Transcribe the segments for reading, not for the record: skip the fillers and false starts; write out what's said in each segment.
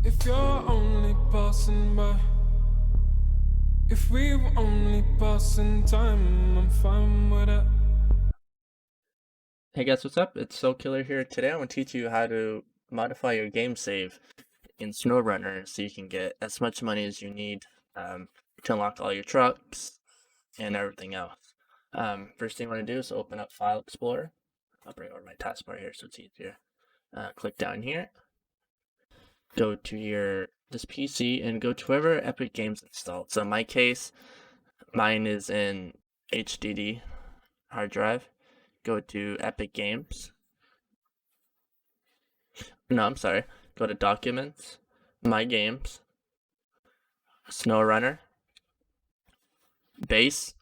If you're only passing by, if we were only passing time, I'm fine with that. Hey guys, what's up? It's SoulKiller here. Today I'm going to teach you how to modify your game save in SnowRunner so you can get as much money as you need to unlock all your trucks and everything else. First thing you want to do is open up File Explorer. I'll bring over my taskbar here so it's easier. Click down here, go to this PC and go to wherever Epic Games installed. So in my case, mine is in HDD hard drive. Go to Epic Games. No, I'm sorry. Go to Documents, My Games, SnowRunner, Base,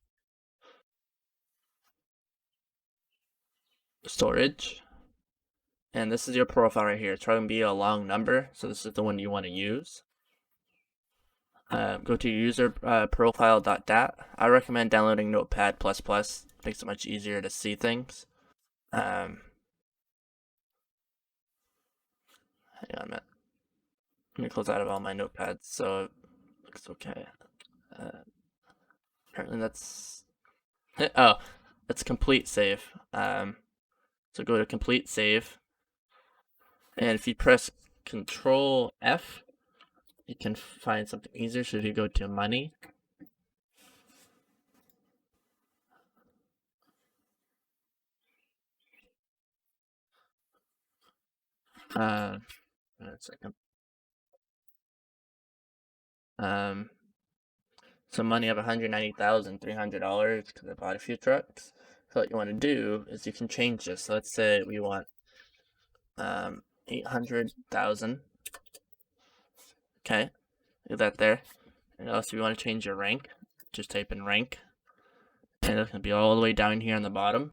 Storage, and this is your profile right here. It's probably going to be a long number, so this is the one you want to use. Go to user profile.dat. I recommend downloading Notepad++. It makes it much easier to see things. Hang on a minute. Let me close out of all my notepads so it looks okay. Apparently that's that's complete save. So go to complete save, and if you press Control F, you can find something easier. So if you go to money, one second. So money of $190,300 because I bought a few trucks. So what you want to do is you can change this. So let's say we want 800,000. Okay, leave that there. And also, if you want to change your rank, just type in rank, and it's gonna be all the way down here on the bottom.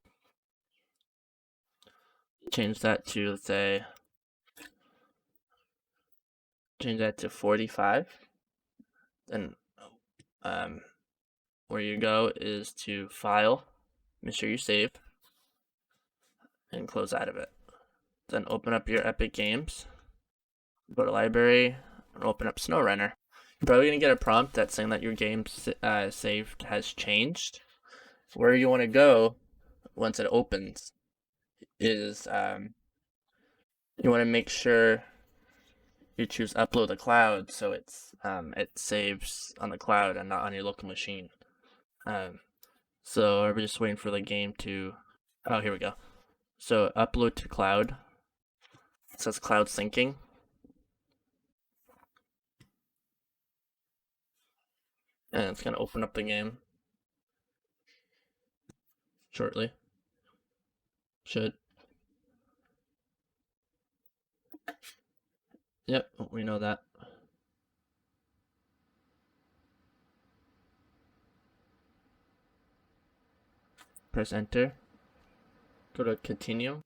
Change that to, let's say, change that to 45. Then where you go is to File, make sure you save, and close out of it. Then open up your Epic Games, go to Library, and open up SnowRunner. You're probably going to get a prompt that's saying that your game saved has changed. Where you want to go once it opens is you want to make sure you choose Upload to Cloud so it saves on the cloud and not on your local machine. So we're just waiting for the game to, oh, here we go. So upload to cloud. It says cloud syncing. And it's going to open up the game shortly. Should. Yep, we know that. Press enter. Go to continue.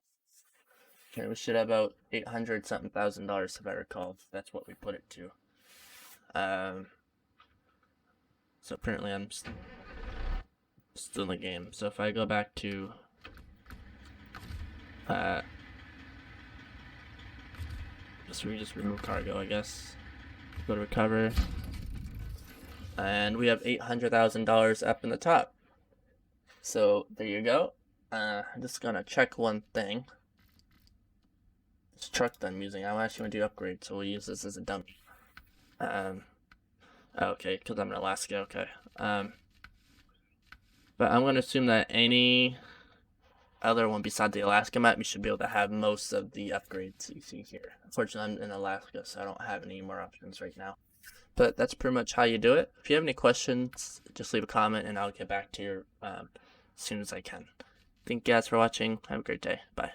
Okay, we should have about $800-something-thousand if I recall. That's what we put it to. So apparently I'm still in the game. So if I go back to we just remove cargo, I guess. Go to recover, and we have $800,000 up in the top. So there you go. I'm just gonna check one thing. This truck that I'm using, I actually want to do upgrade, so we'll use this as a dummy. Okay, because I'm in Alaska. Okay. But I'm gonna assume that any other one beside the Alaska map, you should be able to have most of the upgrades you see here. Unfortunately, I'm in Alaska, so I don't have any more options right now. But that's pretty much how you do it. If you have any questions, just leave a comment and I'll get back to you as soon as I can. Thank you guys for watching. Have a great day. Bye.